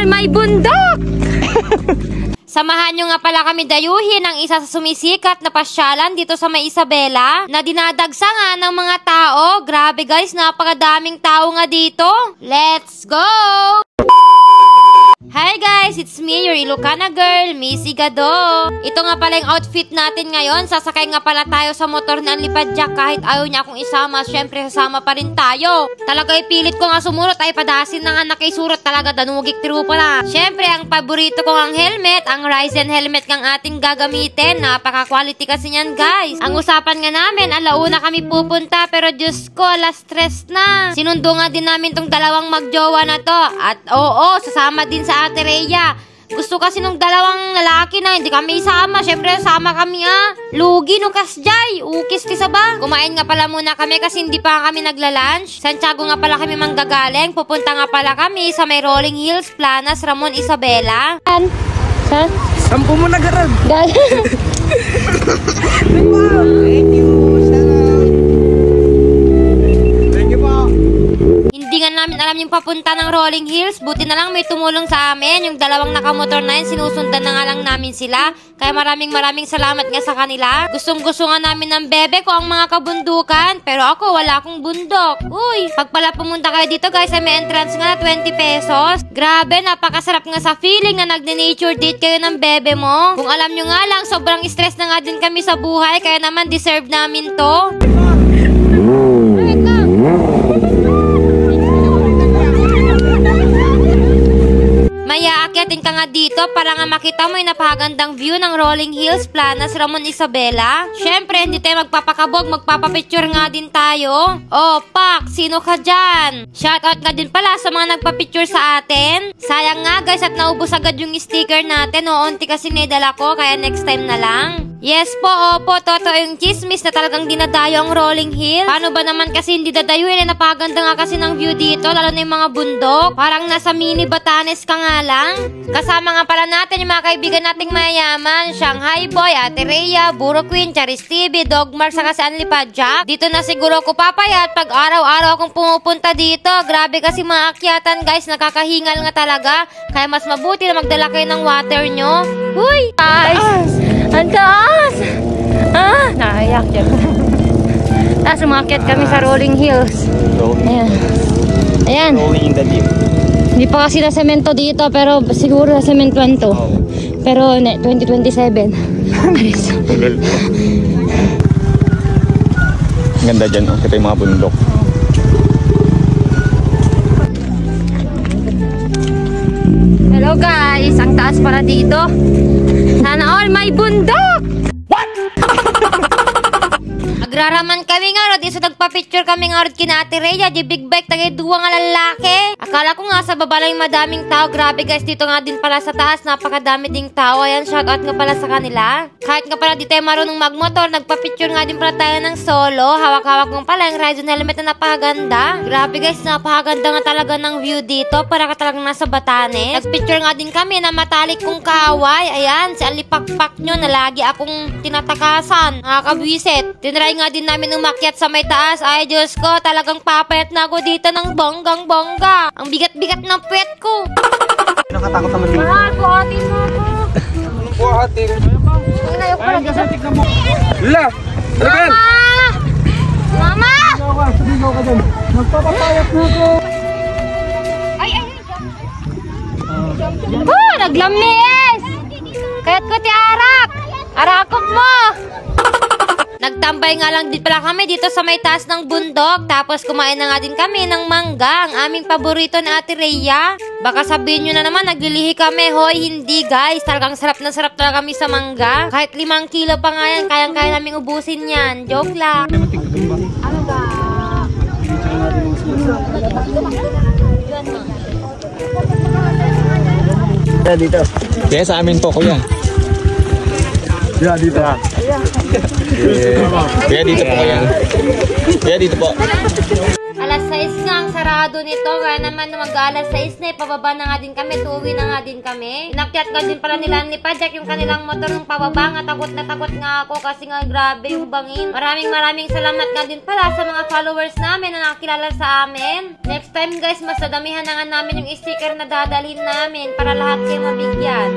all, may bundok! Samahan nyo nga pala kami dayuhin ang isa sa sumisikat na pasyalan dito sa May Isabela na dinadagsa nga ng mga tao. Grabe guys, napakadaming tao nga dito. Let's go! Hi guys, it's me, your Ilocana girl, Missy Gado. Ito nga pala yung outfit natin ngayon. Sasakay nga pala tayo sa motor na Lipad Jack. Kahit ayaw niya akong isama, syempre sasama pa rin tayo. Talaga ipilit ko nga sumunod ay padasin ng anak kay surot talaga danugik tiro pala. Syempre ang paborito ko ang helmet, ang Ryzen helmet ng ating gagamitin. Napaka-quality kasi niyan guys. Ang usapan nga namin, alauna kami pupunta pero Diyos ko, last stress na. Sinundo nga din namin tong dalawang magjowa na to. At oo, sasama din sa Ate Rhea. Gusto kasi nung dalawang lalaki na hindi kami isama. Siyempre, sama kami Lugi no kasjay. Ukis ti saba. Kumain nga pala muna kami kasi hindi pa kami nagla-lunch. Santiago nga pala kami manggagaling. Pupunta nga pala kami sa may Rolling Hills, Planas, Ramon, Isabela. Ha? Sampu mo na garag. Thank you. Hindi nga namin alam yung papunta ng Rolling Hills. Buti na lang may tumulong sa amin. Yung dalawang nakamotor na yun, sinusundan na nga lang namin sila. Kaya maraming salamat nga sa kanila. Gustong-gusto nga namin ng bebe ko ang mga kabundukan. Pero ako, wala akong bundok. Uy, pag pala pumunta kayo dito guys, may entrance nga na 20 pesos. Grabe, napakasarap nga sa feeling na nagne-nature date kayo ng bebe mo. Kung alam nyo nga lang, sobrang stress na nga din kami sa buhay. Kaya naman deserve namin to. Maya, akyatin ka nga dito para nga makita mo yung napakagandang view ng Rolling Hills, Planas, Ramon, Isabela. Syempre, hindi tayo magpapakabog, magpapapicture nga din tayo. Oh, Pak, sino ka dyan? Shoutout nga din pala sa mga nagpapicture sa atin. Sayang nga guys at naubos agad yung sticker natin. Unti kasi nidala ko, kaya next time na lang. Yes po, opo, totoo yung chismis na talagang dinadayo ang Rolling Hills. Paano ba naman kasi hindi dadayuin? Napaganda nga kasi ng view dito, lalo na yung mga bundok. Parang nasa mini Batanes ka nga lang. Kasama nga pala natin yung mga kaibigan nating mayayaman. Shanghai Boy, Ate Rhea, Buro Queen, Charis TV, Dogmark, saka si Lipad Jack. Dito na siguro ko papayat pag araw-araw akong pumupunta dito. Grabe kasi mga akyatan guys, nakakahingal nga talaga. Kaya mas mabuti na magdala kayo ng water nyo. Huy! Guys! Ang taas! Naiyak dyan. Tapos umakyat kami sa Rolling Hills. Ayan. Ayan. Rolling in the deep. Hindi pa kasi na semento dito, pero siguro na sementuan to. Pero 2027. Ganda dyan, kita yung mga bundok. Hello guys, ang taas para dito. Sana all may bundok! What? Agraraman kami nga, di sa nagpa-picture kami nga rin kina Ate Rhea, di big bike, tagay duwa nga lalaki. Akala ko nga sa baba lang yung madaming tao. Grabe guys, dito nga din pala sa taas, napakadami ding tao. Ayan, shoutout nga pala sa kanila. Kahit nga pala di tayo marunong magmotor, nagpa-picture nga din pala tayo ng solo. Hawak-hawak nga pala yung Ryzen helmet na napakaganda. Grabe guys, napakaganda nga talaga ng view dito, para ka talagang nasa Batanes. Nagpicture nga din kami na matalik kong kaaway. Ayan, si Alipakpak nyo na lagi akong tinatakasan. Nakakabwisit. Tinry nga din namin umakyat sa may taas. Ay Diyos ko, talagang papayat na ako dito ng bonggang-bongga. Ang bigat-bigat ng puwet ko. Nakatakot naman dito. Mahal, buhatin mo ako. Buhatin? Ang nayo ko pala dito. Lala! Mama! Mama! Sabigaw ka dyan. Magpapapayat na ako. Ay! Naglamis! Kaya't ko ti arak! Arakot mo! Nagtambay nga lang din pala kami dito sa may taas ng bundok. Tapos kumain na nga din kami ng mangga, ang aming paborito na Ate Rhea. Baka sabihin nyo na naman, naglilihi kami. Hoy, hindi guys. Talagang sarap na sarap talaga kami sa mangga. Kahit 5 kilo pa nga yan, kayang-kaya naming ubusin yan. Joke lang. Ano ba? Dito. Kaya sa amin po, kuya. Dito. Kaya dito po kaya. Kaya dito po. Alas 6 nga ang sarado nito. Kaya naman mag-alas 6 na, pababa na nga din kami. Tuwi na nga din kami. Inakyat nga din pala nila ni Pajak yung kanilang motor ng pababa. Nga takot na takot nga ako kasi nga grabe yung bangin. Maraming salamat nga din pala sa mga followers namin na nakakilala sa amin. Next time guys, mas dadamihan na nga namin yung sticker na dadalhin namin para lahat kayo mabigyan.